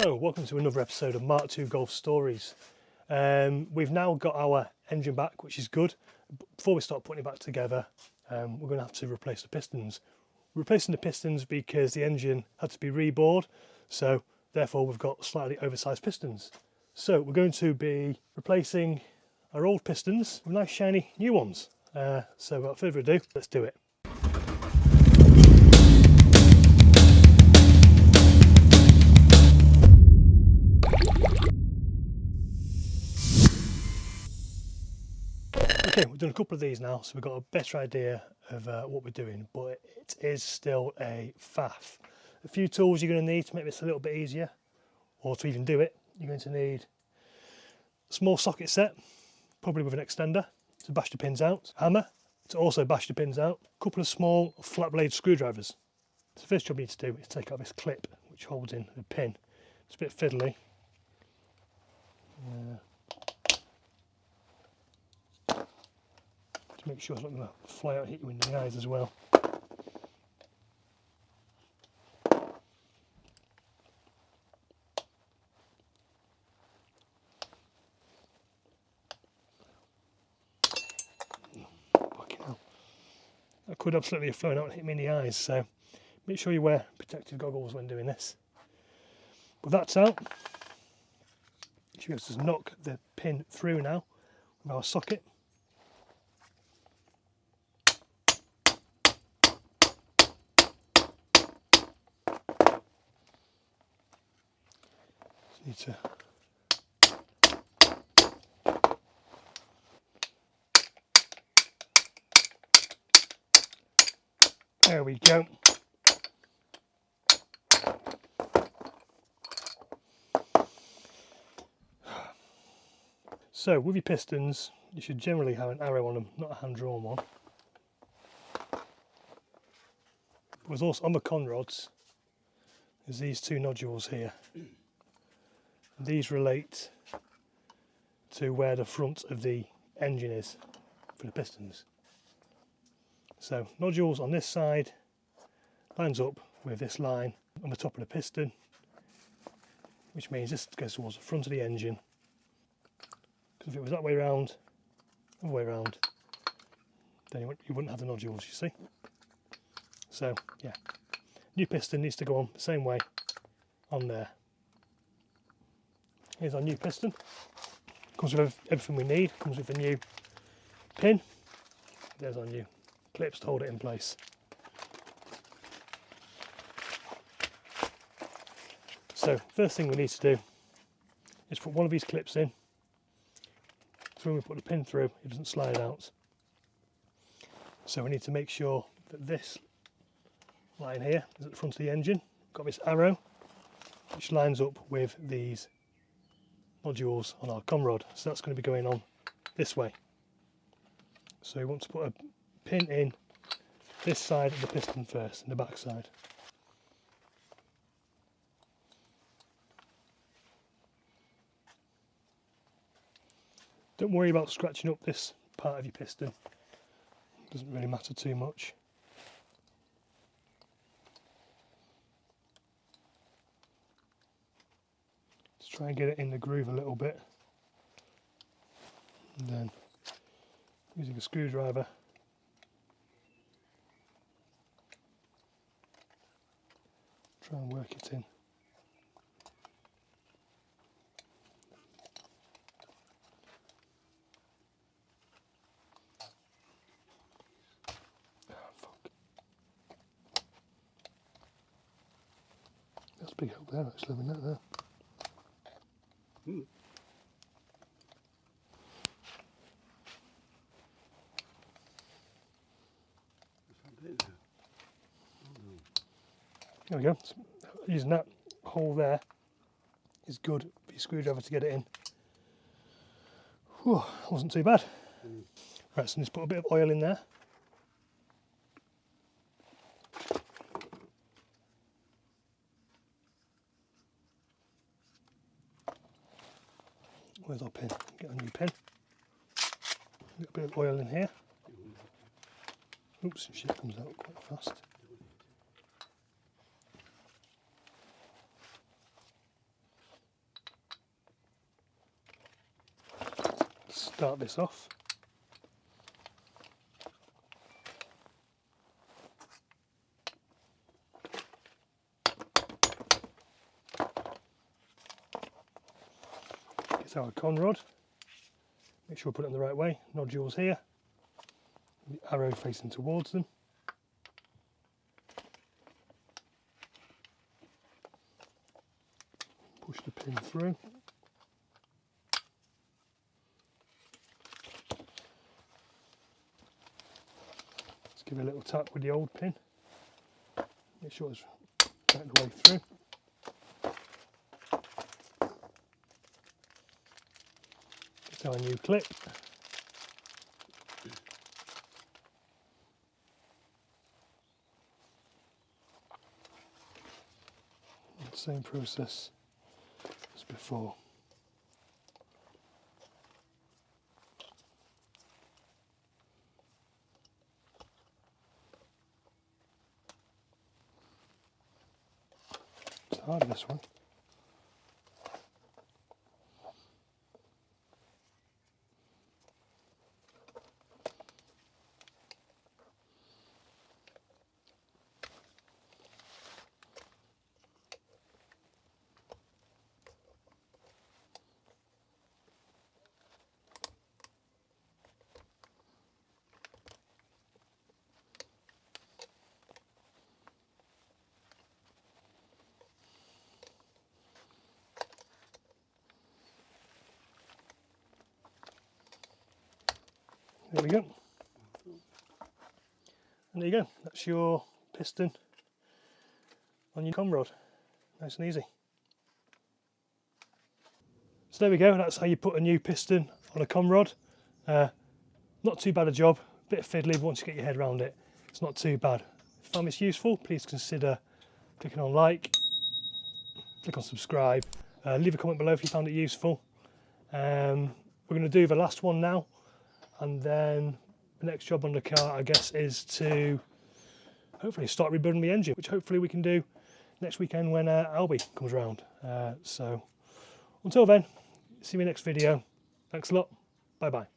Hello, welcome to another episode of Mark 2 Golf Stories. We've now got our engine back, which is good. Before we start putting it back together, we're going to have to replace the pistons. We're replacing the pistons because the engine had to be rebored, so therefore we've got slightly oversized pistons. So we're going to be replacing our old pistons with nice shiny new ones. So without further ado, let's do it. Okay, we've done a couple of these now, so we've got a better idea of what we're doing, but it is still a faff. A few tools you're going to need to make this a little bit easier, or to even do it. You're going to need a small socket set, probably with an extender, to bash the pins out, hammer to also bash the pins out, a couple of small flat blade screwdrivers. So the first job you need to do is take out this clip which holds in the pin. It's a bit fiddly. To make sure it's not going to fly out and hit you in the eyes as well. Fucking hell. That could absolutely have flown out and hit me in the eyes, so make sure you wear protective goggles when doing this. With that out, you should be able to just knock the pin through now with our socket. Need to there we go. So with your pistons, you should generally have an arrow on them, not a hand drawn one. There's also on the conrods, there's these two nodules here. These relate to where the front of the engine is for the pistons. So nodules on this side lines up with this line on the top of the piston, which means this goes towards the front of the engine. Because if it was that way round, other way round, then you wouldn't have the nodules, you see. So yeah, new piston needs to go on the same way on there. Here's our new piston. Comes with everything we need. Comes with a new pin. There's our new clips to hold it in place. So first thing we need to do is put one of these clips in. So when we put the pin through, it doesn't slide out. So we need to make sure that this line here is at the front of the engine. Got this arrow which lines up with these nodules on our conrod, so that's going to be going on this way. So we want to put a pin in this side of the piston first, in the back side. Don't worry about scratching up this part of your piston, it doesn't really matter too much. Try and get it in the groove a little bit, and then using a screwdriver try and work it in. Oh, fuck. That's a big help there, actually, with that there. There we go. So using that hole there is good for your screwdriver to get it in. Whew, wasn't too bad. Right, so just put a bit of oil in there. Where's our pin? Get a new pin. A bit of oil in here. Oops, shit comes out quite fast. start this off. Get our conrod. Make sure we put it in the right way. Nodules here. The arrow facing towards them. Push the pin through. Let's give it a little tap with the old pin. Make sure it's right the way through. Get our new clip. Same process as before. It's hard, this one. There we go. And there you go. That's your piston on your conrod. Nice and easy. So there we go. That's how you put a new piston on a conrod. Not too bad a job. Bit of fiddly, but once you get your head around it, it's not too bad. If you found this useful, please consider clicking on like, click on subscribe, leave a comment below if you found it useful. We're going to do the last one now. And then the next job on the car, I guess, is to hopefully start rebuilding the engine, which hopefully we can do next weekend when Albie comes around. So until then, see you in the next video. Thanks a lot. Bye bye.